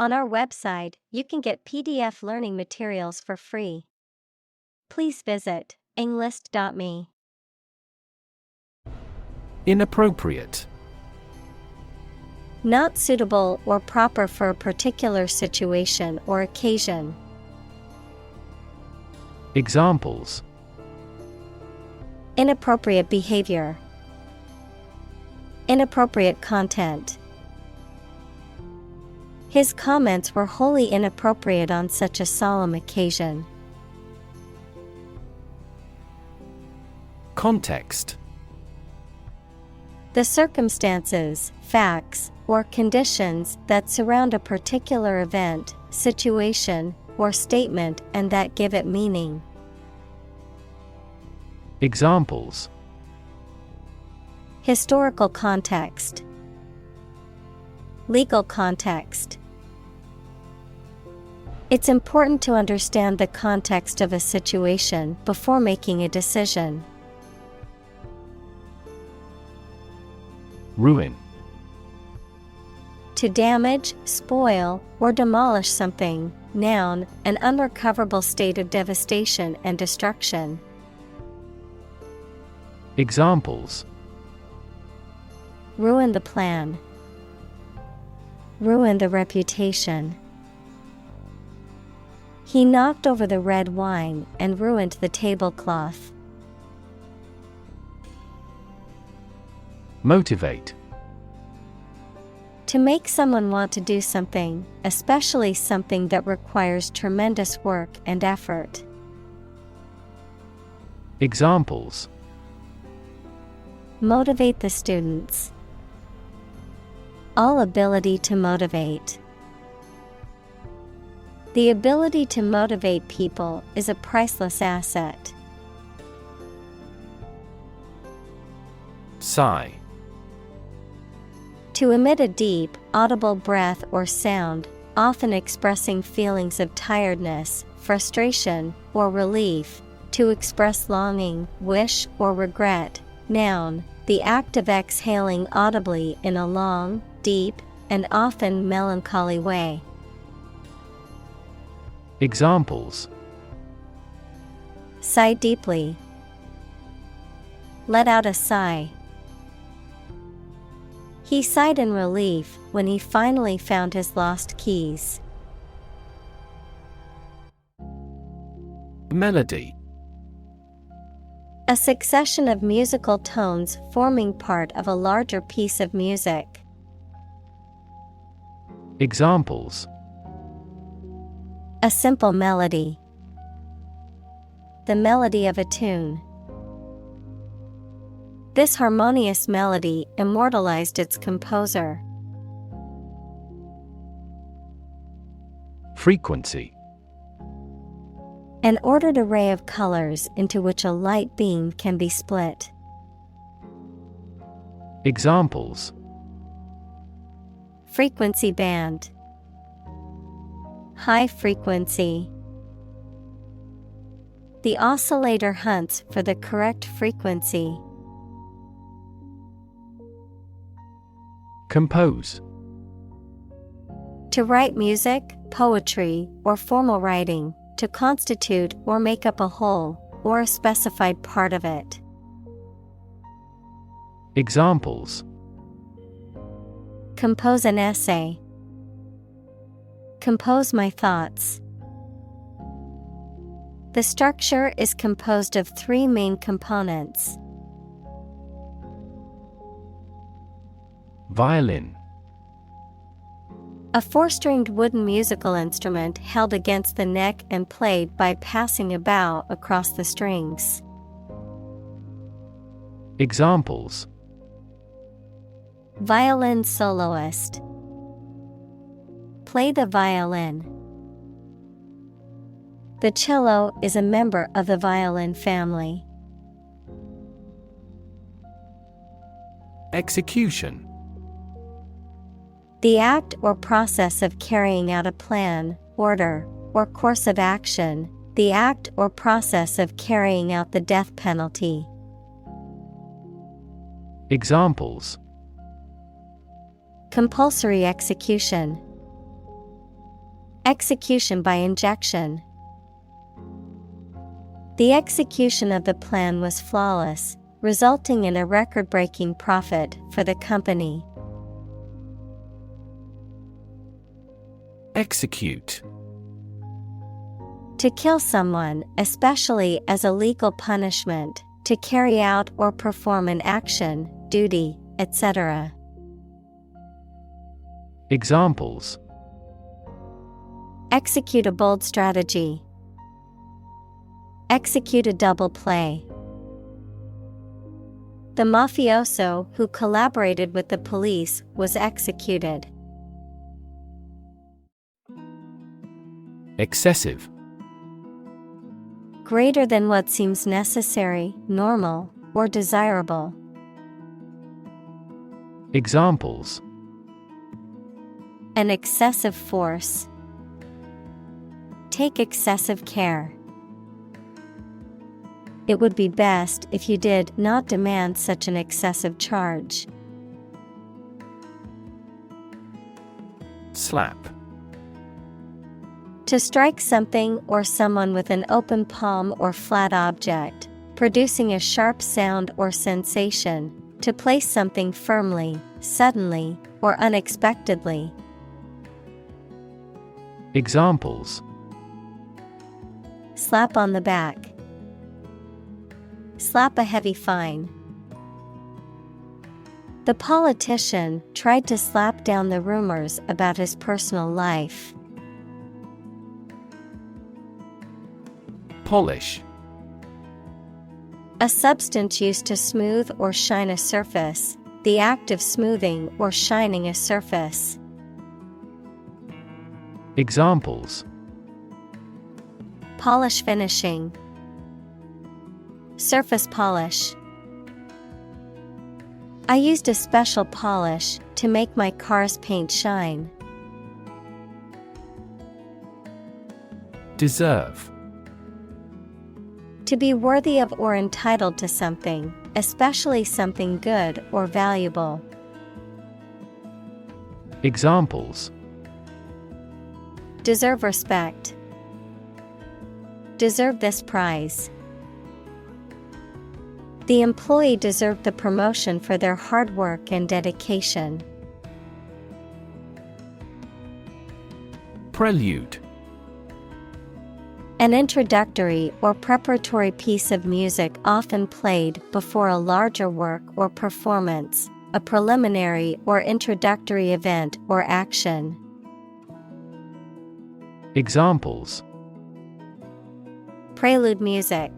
On our website, you can get PDF learning materials for free. Please visit englist.me. Inappropriate. Not suitable or proper for a particular situation or occasion. Examples: Inappropriate behavior. Inappropriate content. His comments were wholly inappropriate on such a solemn occasion. Context. The circumstances, facts, or conditions that surround a particular event, situation, or statement and that give it meaning. Examples: Historical context. Legal context. It's important to understand the context of a situation before making a decision. Ruin. To damage, spoil, or demolish something. Noun, an unrecoverable state of devastation and destruction. Examples: Ruin the plan. Ruin the reputation. He knocked over the red wine and ruined the tablecloth. Motivate. To make someone want to do something, especially something that requires tremendous work and effort. Examples: Motivate the students. All ability to motivate. The ability to motivate people is a priceless asset. Sigh. To emit a deep, audible breath or sound, often expressing feelings of tiredness, frustration, or relief. To express longing, wish, or regret. Noun, the act of exhaling audibly in a long, deep, and often melancholy way. Examples: Sigh deeply. Let out a sigh. He sighed in relief when he finally found his lost keys. Melody. A succession of musical tones forming part of a larger piece of music. Examples: A simple melody. The melody of a tune. This harmonious melody immortalized its composer. Frequency. An ordered array of colors into which a light beam can be split. Examples: Frequency band. High frequency. The oscillator hunts for the correct frequency. Compose. To write music, poetry, or formal writing, to constitute or make up a whole, or a specified part of it. Examples: Compose an essay. Compose my thoughts. The structure is composed of 3 main components. Violin. A 4-stringed wooden musical instrument held against the neck and played by passing a bow across the strings. Examples: Violin soloist. Play the violin. The cello is a member of the violin family. Execution. The act or process of carrying out a plan, order, or course of action. The act or process of carrying out the death penalty. Examples: Compulsory execution. Execution by injection. The execution of the plan was flawless, resulting in a record-breaking profit for the company. Execute. To kill someone, especially as a legal punishment, to carry out or perform an action, duty, etc. Examples: execute a bold strategy, execute a double play. The mafioso who collaborated with the police was executed. Excessive. Greater than what seems necessary, normal, or desirable. Examples: an excessive force. Take excessive care. It would be best if you did not demand such an excessive charge. Slap. To strike something or someone with an open palm or flat object, producing a sharp sound or sensation, to place something firmly, suddenly, or unexpectedly. Examples: slap on the back. Slap a heavy fine. The politician tried to slap down the rumors about his personal life. Polish. A substance used to smooth or shine a surface, the act of smoothing or shining a surface. Examples: polish finishing. Surface polish. I used a special polish to make my car's paint shine. Deserve. To be worthy of or entitled to something, especially something good or valuable. Examples: deserve respect. Deserve this prize. The employee deserved the promotion for their hard work and dedication. Prelude. An introductory or preparatory piece of music often played before a larger work or performance, a preliminary or introductory event or action. Examples: prelude music.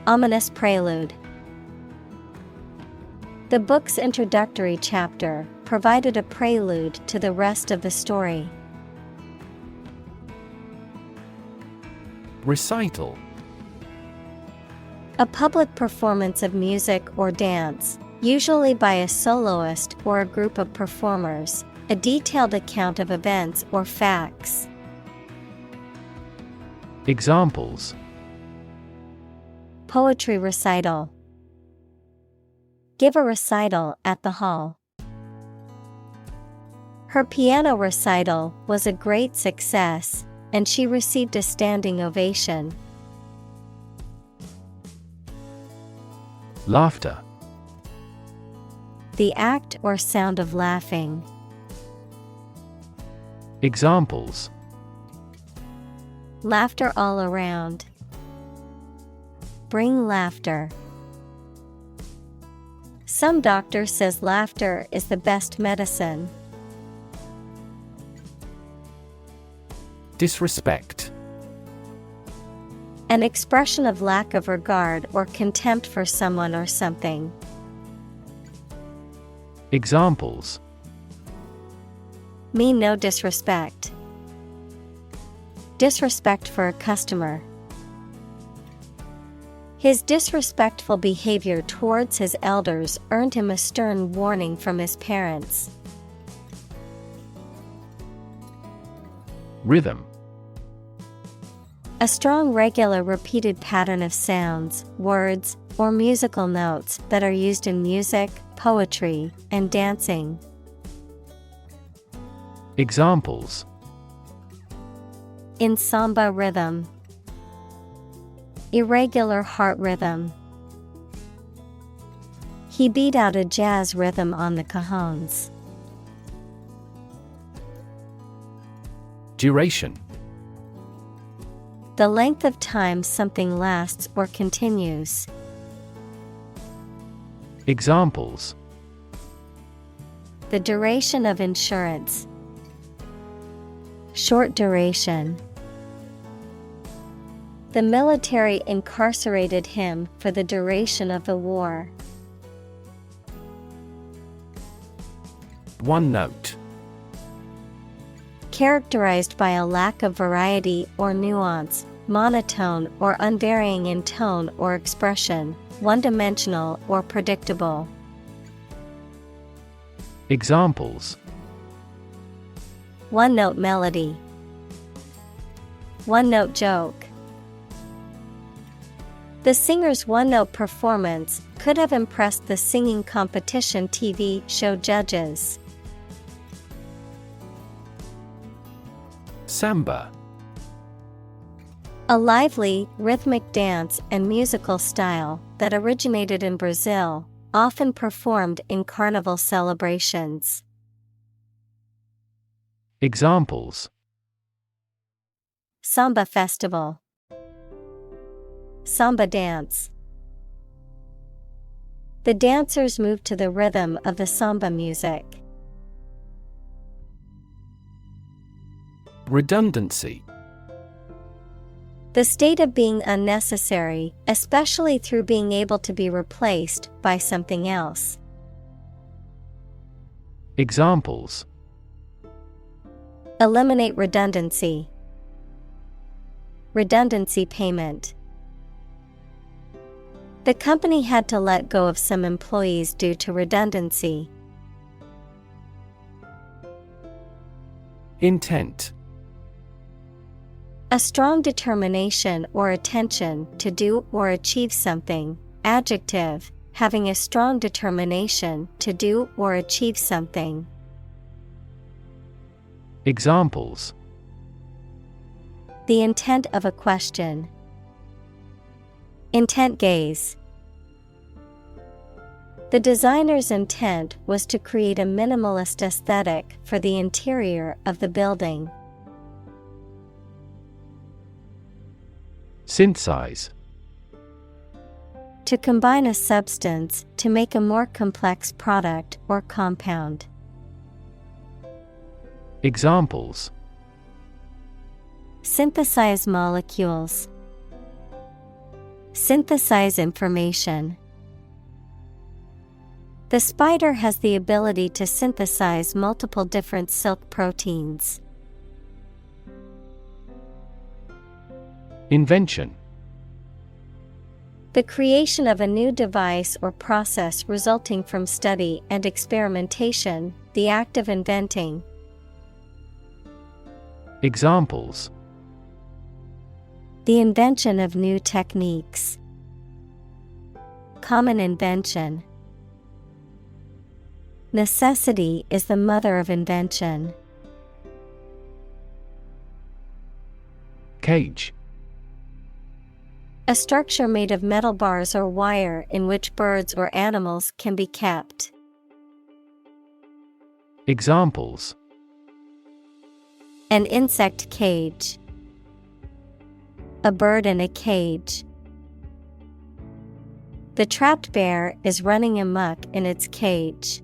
Ominous prelude. The book's introductory chapter provided a prelude to the rest of the story. Recital. A public performance of music or dance, usually by a soloist or a group of performers, a detailed account of events or facts. Examples: poetry recital. Give a recital at the hall. Her piano recital was a great success, and she received a standing ovation. Laughter. The act or sound of laughing. Examples: laughter all around. Bring laughter. Some doctor says laughter is the best medicine. Disrespect. An expression of lack of regard or contempt for someone or something. Examples: mean no disrespect. Disrespect for a customer. His disrespectful behavior towards his elders earned him a stern warning from his parents. Rhythm. A strong, regular, repeated pattern of sounds, words, or musical notes that are used in music, poetry, and dancing. Examples: In samba rhythm. Irregular heart rhythm. He beat out a jazz rhythm on the cajones. Duration. The length of time something lasts or continues. Examples. The duration of insurance. Short duration. The military incarcerated him for the duration of the war. One note. Characterized by a lack of variety or nuance, monotone or unvarying in tone or expression, one-dimensional or predictable. Examples. One-note melody. One-note joke. The singer's one-note performance could have impressed the singing competition TV show judges. Samba. A lively, rhythmic dance and musical style that originated in Brazil, often performed in carnival celebrations. Examples. Samba festival. Samba dance. The dancers moved to the rhythm of the samba music. Redundancy. The state of being unnecessary, especially through being able to be replaced by something else. Examples. Eliminate redundancy. Redundancy payment. The company had to let go of some employees due to redundancy. Intent. A strong determination or attention to do or achieve something. Adjective, having a strong determination to do or achieve something. Examples. The intent of a question. Intent gaze. The designer's intent was to create a minimalist aesthetic for the interior of the building. Synthesize. To combine a substance to make a more complex product or compound. Examples. Synthesize molecules. Synthesize information. The spider has the ability to synthesize multiple different silk proteins. Invention. The creation of a new device or process resulting from study and experimentation, the act of inventing. Examples. The invention of new techniques. Common invention. Necessity is the mother of invention. Cage. A structure made of metal bars or wire in which birds or animals can be kept. Examples. An insect cage. A bird in a cage. The trapped bear is running amok in its cage.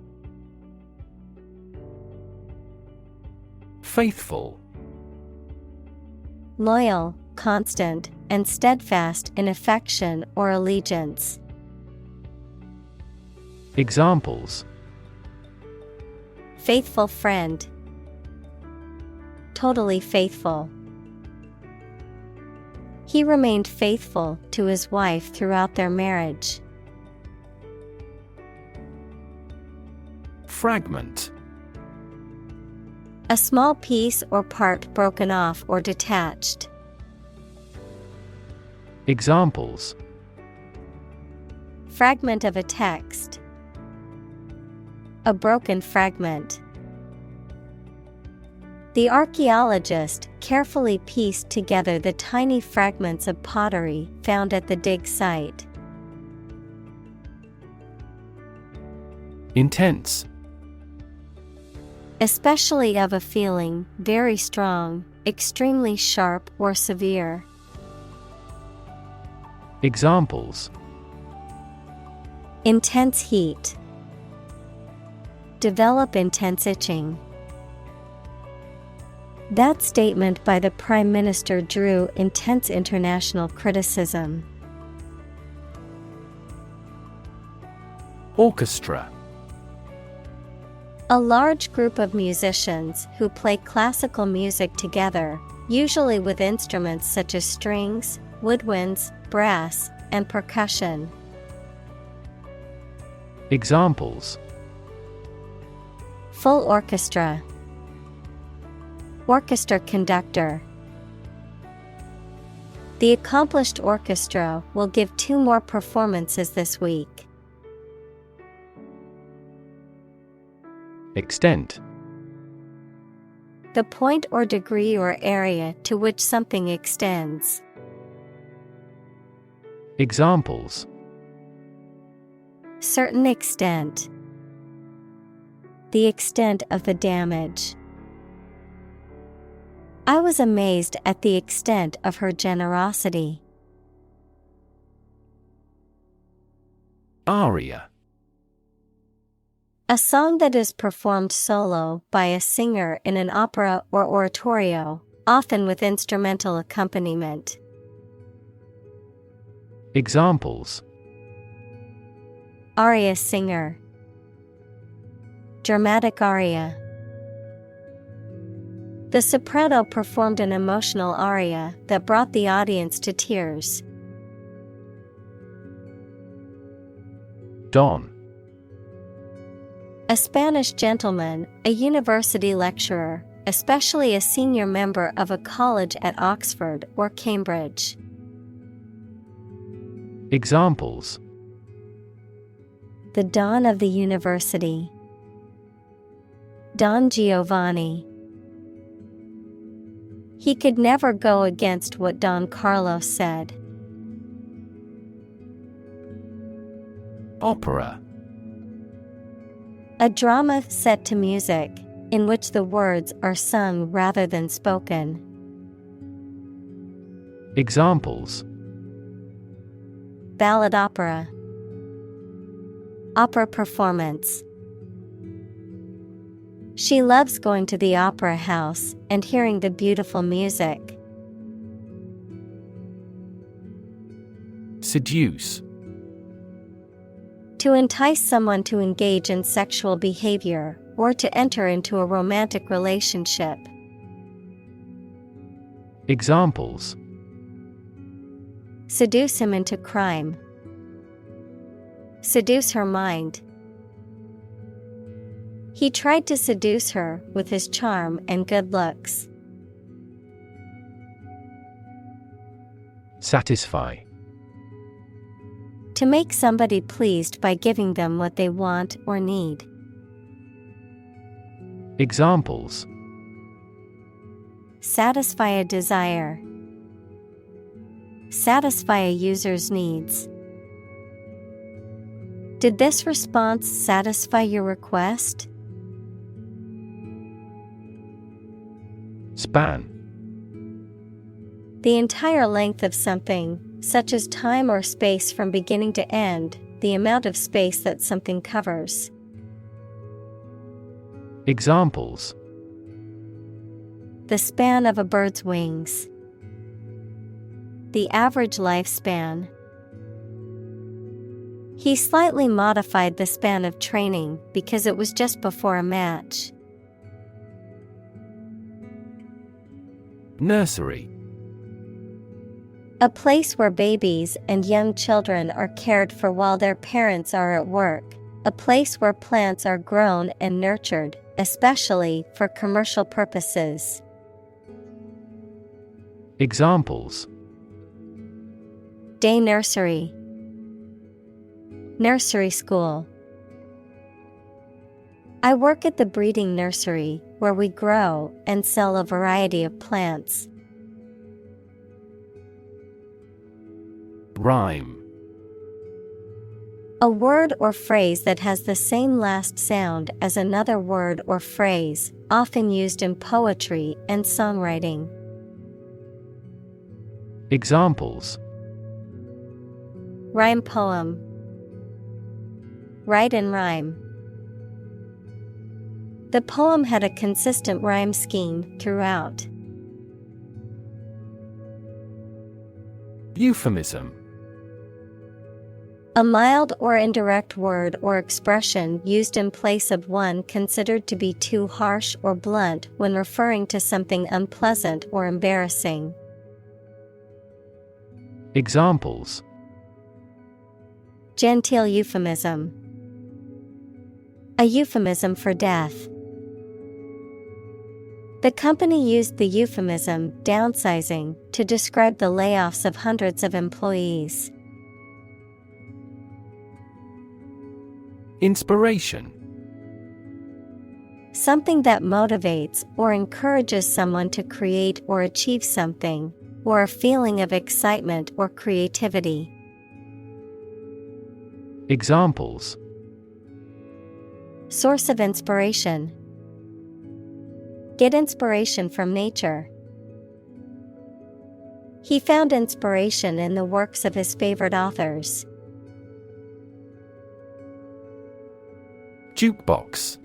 Faithful. Loyal, constant, and steadfast in affection or allegiance. Examples. Faithful friend. Totally faithful. He remained faithful to his wife throughout their marriage. Fragment. A small piece or part broken off or detached. Examples. Fragment of a text. A broken fragment. The archaeologist carefully pieced together the tiny fragments of pottery found at the dig site. Intense. Especially of a feeling, very strong, extremely sharp or severe. Examples: intense heat, develop intense itching. That statement by the Prime Minister drew intense international criticism. Orchestra. A large group of musicians who play classical music together, usually with instruments such as strings, woodwinds, brass, and percussion. Examples: full orchestra, orchestra conductor. The accomplished orchestra will give 2 more performances this week. Extent. The point or degree or area to which something extends. Examples: certain extent, the extent of the damage. I was amazed at the extent of her generosity. Aria. A song that is performed solo by a singer in an opera or oratorio, often with instrumental accompaniment. Examples: aria singer, dramatic aria. The soprano performed an emotional aria that brought the audience to tears. Don. A Spanish gentleman, a university lecturer, especially a senior member of a college at Oxford or Cambridge. Examples: the Don of the university, Don Giovanni. He could never go against what Don Carlos said. Opera. A drama set to music, in which the words are sung rather than spoken. Examples: ballad opera, opera performance. She loves going to the opera house and hearing the beautiful music. Seduce. To entice someone to engage in sexual behavior or to enter into a romantic relationship. Examples: seduce him into crime, seduce her mind. He tried to seduce her with his charm and good looks. Satisfy. To make somebody pleased by giving them what they want or need. Examples: satisfy a desire, satisfy a user's needs. Did this response satisfy your request? Span. The entire length of something, such as time or space from beginning to end, the amount of space that something covers. Examples: the span of a bird's wings, the average lifespan. He slightly modified the span of training because it was just before a match. Nursery. A place where babies and young children are cared for while their parents are at work. A place where plants are grown and nurtured, especially for commercial purposes. Examples: day nursery, nursery school. I work at the breeding nursery where we grow and sell a variety of plants. Rhyme. A word or phrase that has the same last sound as another word or phrase, often used in poetry and songwriting. Examples: Rhyme poem. Write and rhyme. The poem had a consistent rhyme scheme throughout. Euphemism. A mild or indirect word or expression used in place of one considered to be too harsh or blunt when referring to something unpleasant or embarrassing. Examples: Genteel euphemism. A euphemism for death. The company used the euphemism downsizing to describe the layoffs of hundreds of employees. Inspiration. Something that motivates or encourages someone to create or achieve something, or a feeling of excitement or creativity. Examples: Source of inspiration. Get inspiration from nature. He found inspiration in the works of his favorite authors. Jukebox.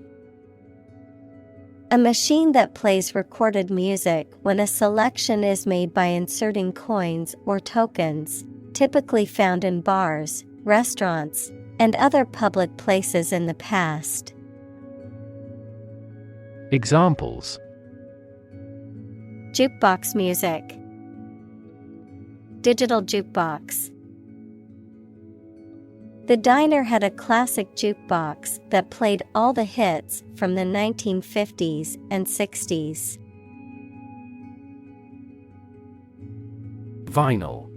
A machine that plays recorded music when a selection is made by inserting coins or tokens, typically found in bars, restaurants, and other public places in the past. Examples: Jukebox music. Digital jukebox. The diner had a classic jukebox that played all the hits from the 1950s and 60s. Vinyl.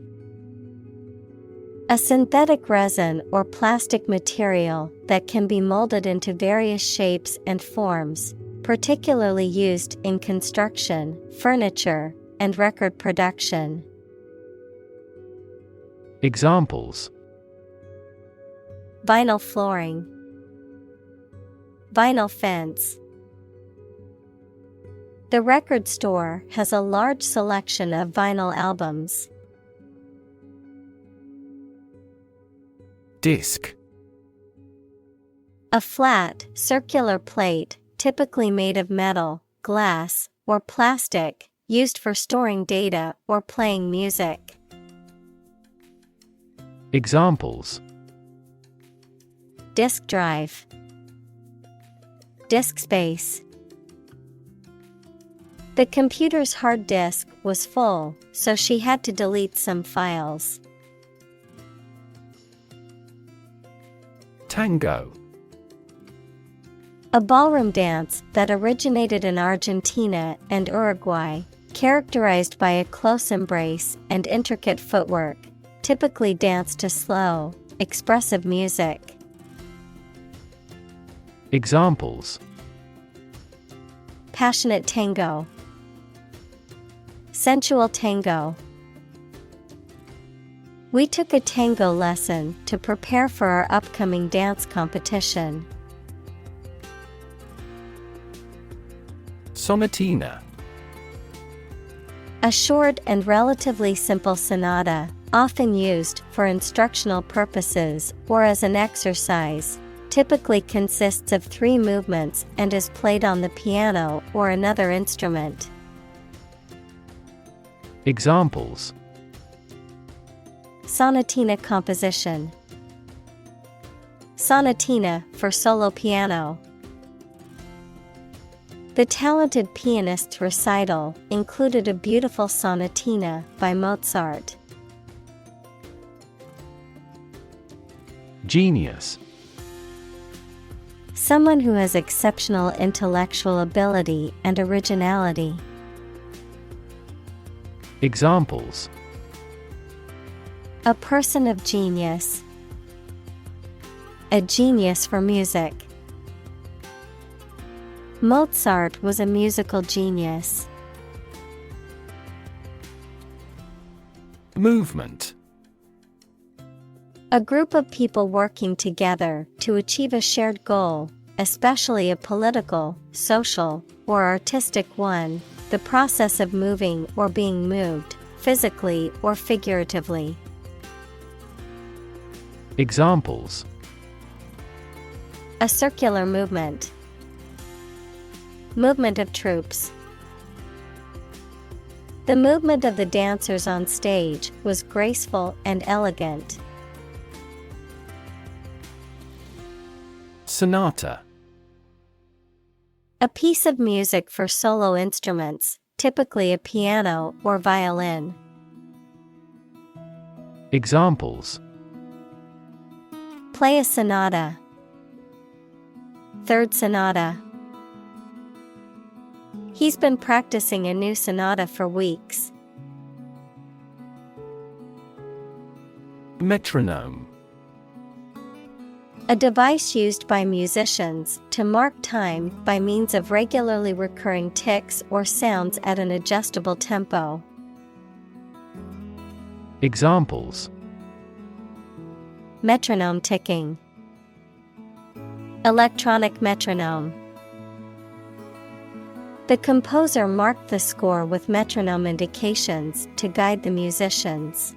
A synthetic resin or plastic material that can be molded into various shapes and forms, particularly used in construction, furniture, and record production. Examples: Vinyl flooring. Vinyl fence. The record store has a large selection of vinyl albums. Disc. A flat, circular plate, typically made of metal, glass, or plastic, used for storing data or playing music. Examples: Disk drive. Disk space. The computer's hard disk was full, so she had to delete some files. Tango. A ballroom dance that originated in Argentina and Uruguay, characterized by a close embrace and intricate footwork, typically danced to slow, expressive music. Examples: Passionate tango. Sensual tango. We took a tango lesson to prepare for our upcoming dance competition. Sonatina. A short and relatively simple sonata, often used for instructional purposes or as an exercise, typically consists of 3 movements and is played on the piano or another instrument. Examples: Sonatina composition. Sonatina for solo piano. The talented pianist's recital included a beautiful sonatina by Mozart. Genius. Someone who has exceptional intellectual ability and originality. Examples: A person of genius. A genius for music. Mozart was a musical genius. Movement. A group of people working together to achieve a shared goal, especially a political, social, or artistic one, the process of moving or being moved, physically or figuratively. Examples: A circular movement. Movement of troops. The movement of the dancers on stage was graceful and elegant. Sonata. A piece of music for solo instruments, typically a piano or violin. Examples: Play a sonata. Third sonata. He's been practicing a new sonata for weeks. Metronome. A device used by musicians to mark time by means of regularly recurring ticks or sounds at an adjustable tempo. Examples: Metronome ticking. Electronic metronome. The composer marked the score with metronome indications to guide the musicians.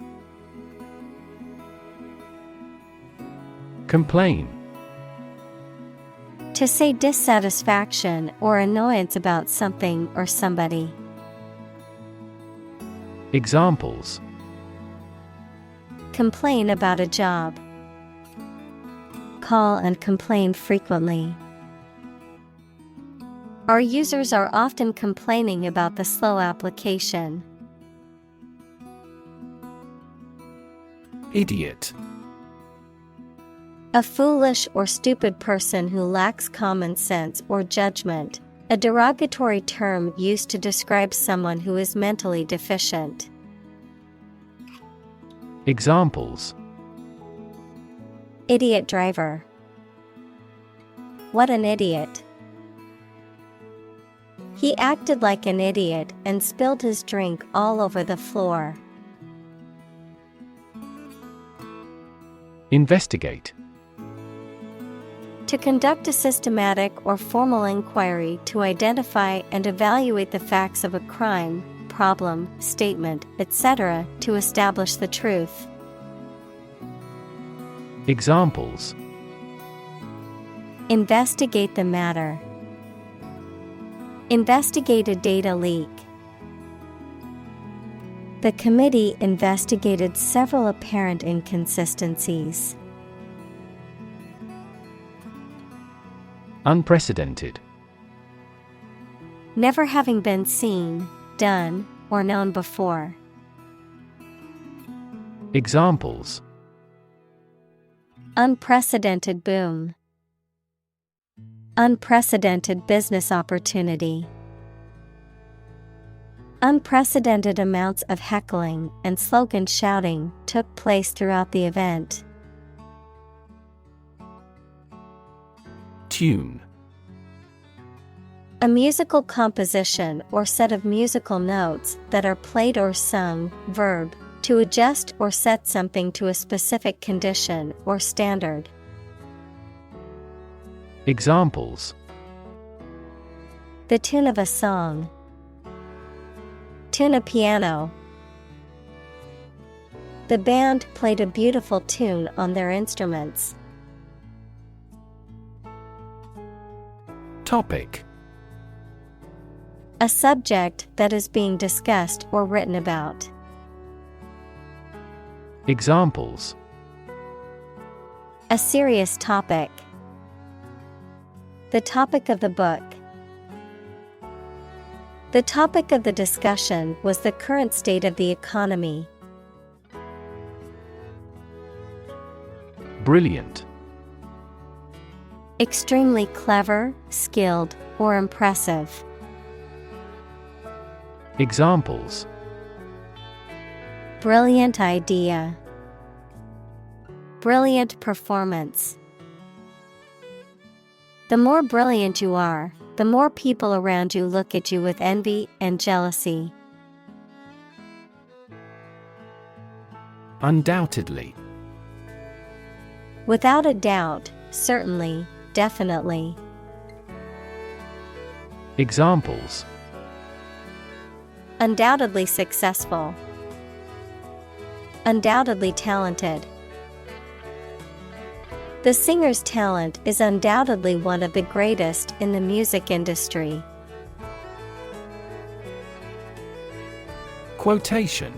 Complain. To say dissatisfaction or annoyance about something or somebody. Examples: Complain about a job. Call and complain frequently. Our users are often complaining about the slow application. Idiot. A foolish or stupid person who lacks common sense or judgment, a derogatory term used to describe someone who is mentally deficient. Examples: Idiot driver. What an idiot. He acted like an idiot and spilled his drink all over the floor. Investigate. To conduct a systematic or formal inquiry to identify and evaluate the facts of a crime, problem, statement, etc., to establish the truth. Examples: Investigate the matter. Investigate a data leak. The committee investigated several apparent inconsistencies. Unprecedented. Never having been seen, done, or known before. Examples: Unprecedented boom. Unprecedented business opportunity. Unprecedented amounts of heckling and slogan shouting took place throughout the event. Tune. A musical composition or set of musical notes that are played or sung, verb, to adjust or set something to a specific condition or standard. Examples: The tune of a song. Tune a piano. The band played a beautiful tune on their instruments. Topic. A subject that is being discussed or written about. Examples: A serious topic. The topic of the book. The topic of the discussion was the current state of the economy. Brilliant. Extremely clever, skilled, or impressive. Examples: Brilliant idea. Brilliant performance. The more brilliant you are, the more people around you look at you with envy and jealousy. Undoubtedly. Without a doubt, certainly, definitely. Examples: undoubtedly successful, undoubtedly talented. The singer's talent is undoubtedly one of the greatest in the music industry. Quotation: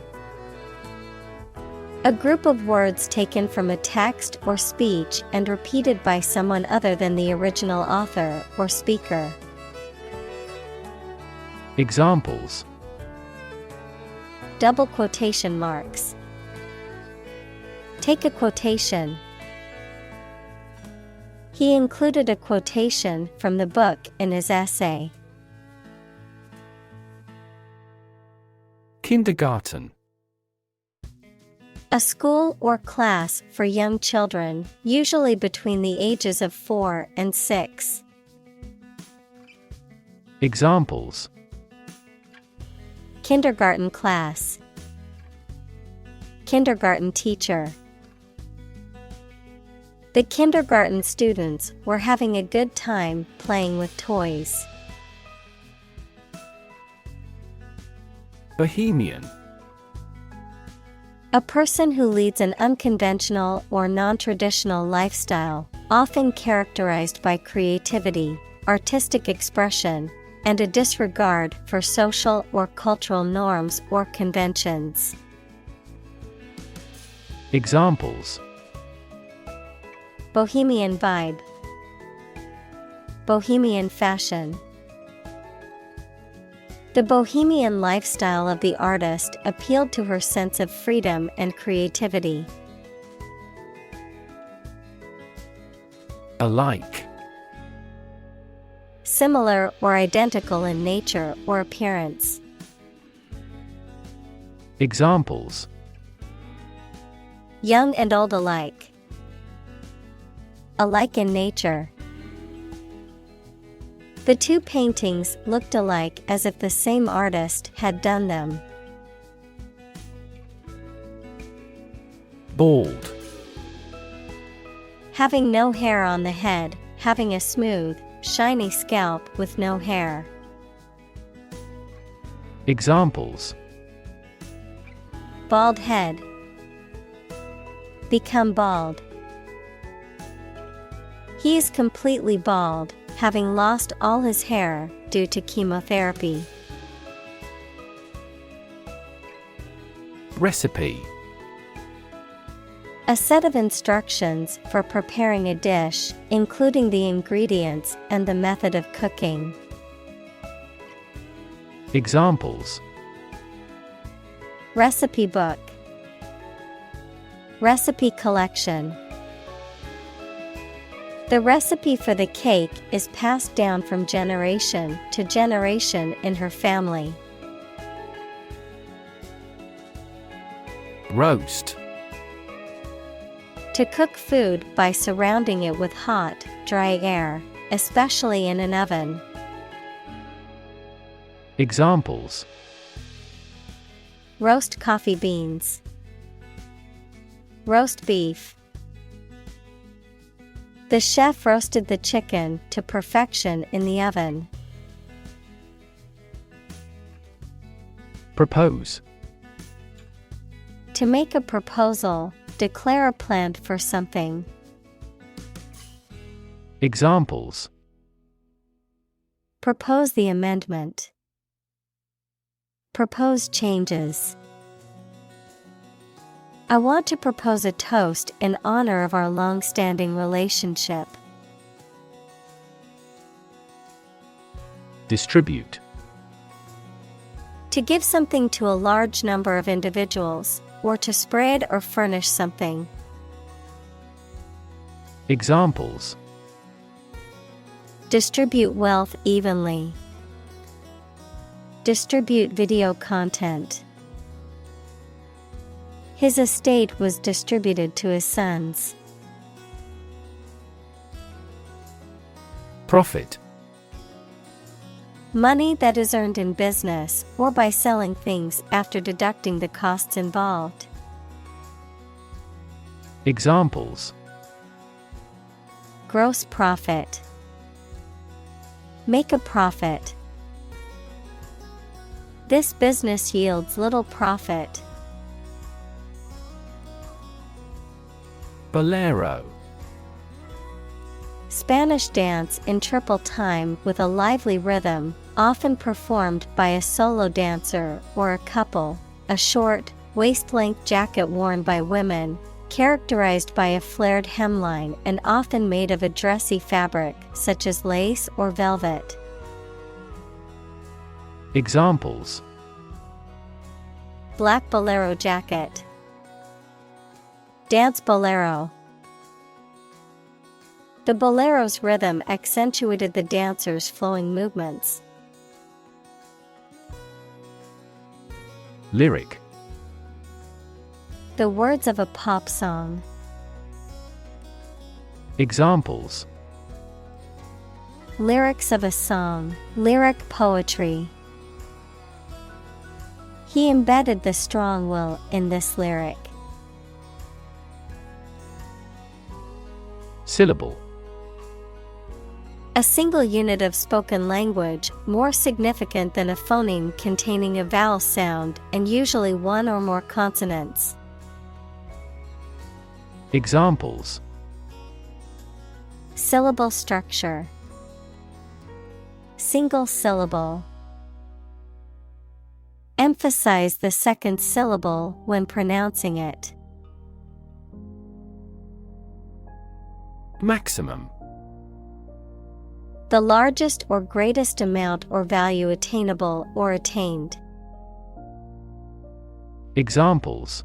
a group of words taken from a text or speech and repeated by someone other than the original author or speaker. Examples: double quotation marks. Take a quotation. He included a quotation from the book in his essay. Kindergarten. A school or class for young children, usually between the ages of 4 and 6. Examples: kindergarten class, kindergarten teacher. The kindergarten students were having a good time playing with toys. Bohemian. A person who leads an unconventional or non-traditional lifestyle, often characterized by creativity, artistic expression, and a disregard for social or cultural norms or conventions. Examples: bohemian vibe, bohemian fashion. The bohemian lifestyle of the artist appealed to her sense of freedom and creativity. Alike. Similar or identical in nature or appearance. Examples: young and old alike. Alike in nature. The two paintings looked alike as if the same artist had done them. Bald. Having no hair on the head, having a smooth, shiny scalp with no hair. Examples: bald head. Become bald. He is completely bald, having lost all his hair due to chemotherapy. Recipe. A set of instructions for preparing a dish, including the ingredients and the method of cooking. Examples: recipe book, recipe collection. The recipe for the cake is passed down from generation to generation in her family. Roast. To cook food by surrounding it with hot, dry air, especially in an oven. Examples: roast coffee beans, roast beef. The chef roasted the chicken to perfection in the oven. Propose. To make a proposal, declare a plan for something. Examples: propose the amendment, propose changes. I want to propose a toast in honor of our long-standing relationship. Distribute. To give something to a large number of individuals, or to spread or furnish something. Examples: distribute wealth evenly. Distribute video content. His estate was distributed to his sons. Profit. Money that is earned in business or by selling things after deducting the costs involved. Examples: Gross profit. Make a profit. This business yields little profit. Bolero. Spanish dance in triple time with a lively rhythm, often performed by a solo dancer or a couple. A short, waist-length jacket worn by women, characterized by a flared hemline and often made of a dressy fabric such as lace or velvet. Examples: Black bolero jacket. Dance bolero. The bolero's rhythm accentuated the dancer's flowing movements. Lyric. The words of a pop song. Examples: Lyrics of a song, lyric poetry. He embedded the strong will in this lyric. Syllable. A single unit of spoken language, more significant than a phoneme containing a vowel sound and usually one or more consonants. Examples: Syllable structure. Single syllable. Emphasize the second syllable when pronouncing it. Maximum. The largest or greatest amount or value attainable or attained. Examples: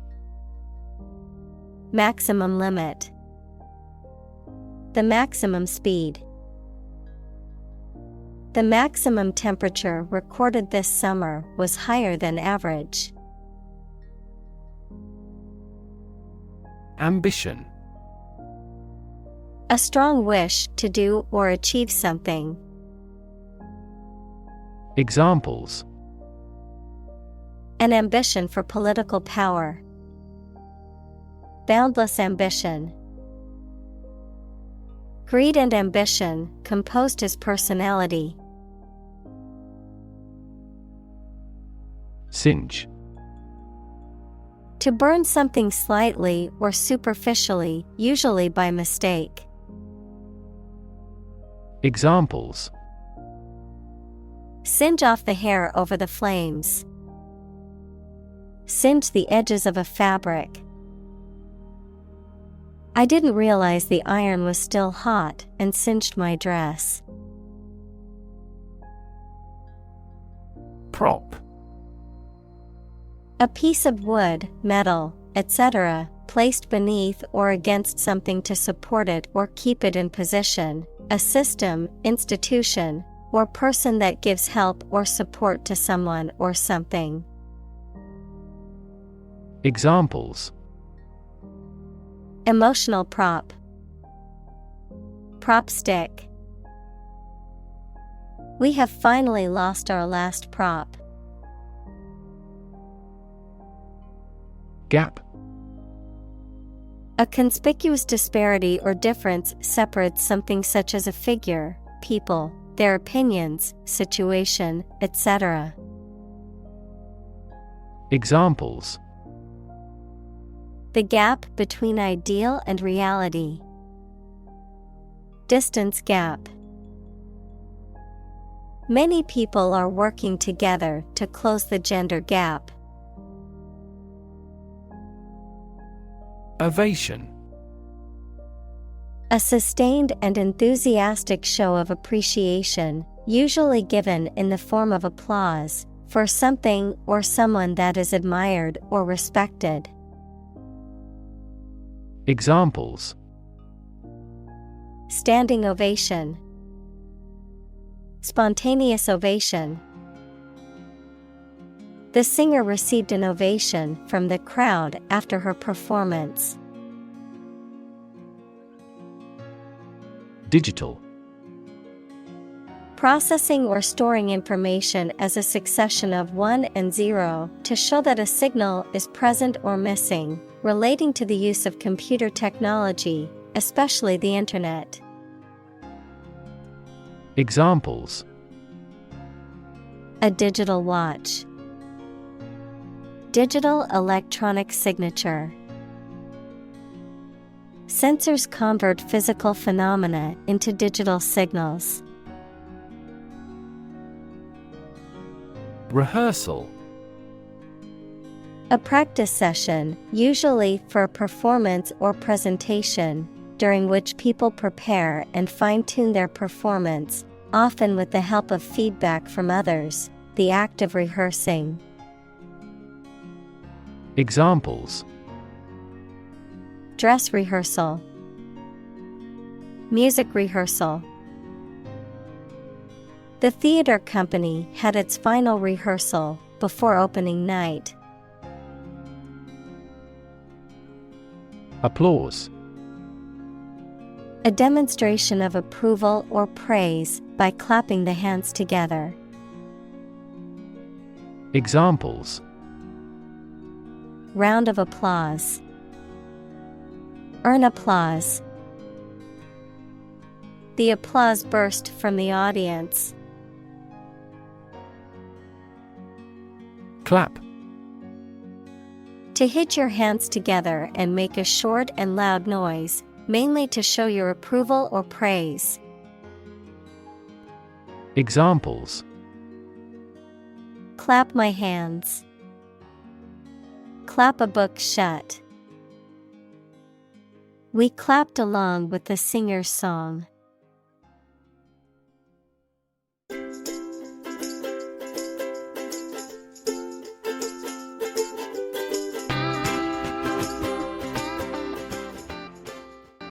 Maximum limit. The maximum speed. The maximum temperature recorded this summer was higher than average. Ambition. A strong wish to do or achieve something. Examples: An ambition for political power. Boundless ambition. Greed and ambition composed his personality. Singe. To burn something slightly or superficially, usually by mistake. Examples: Singe off the hair over the flames. Singe the edges of a fabric. I didn't realize the iron was still hot and singed my dress. Prop. A piece of wood, metal, etc., placed beneath or against something to support it or keep it in position, a system, institution, or person that gives help or support to someone or something. Examples: Emotional prop. Prop stick. We have finally lost our last prop. Gap. A conspicuous disparity or difference separates something such as a figure, people, their opinions, situation, etc. Examples: The gap between ideal and reality. Distance gap. Many people are working together to close the gender gap. Ovation. A sustained and enthusiastic show of appreciation, usually given in the form of applause, for something or someone that is admired or respected. Examples: Standing ovation. Spontaneous ovation. The singer received an ovation from the crowd after her performance. Digital. Processing or storing information as a succession of 1 and 0 to show that a signal is present or missing, relating to the use of computer technology, especially the Internet. Examples: A digital watch. Digital electronic signature. Sensors convert physical phenomena into digital signals. Rehearsal. A practice session, usually for a performance or presentation, during which people prepare and fine-tune their performance, often with the help of feedback from others, the act of rehearsing. Examples: Dress rehearsal. Music rehearsal. The theater company had its final rehearsal before opening night. Applause. A demonstration of approval or praise by clapping the hands together. Examples: Round of applause. Earn applause. The applause burst from the audience. Clap. To hit your hands together and make a short and loud noise, mainly to show your approval or praise. Examples: Clap my hands. Clap a book shut. We clapped along with the singer's song.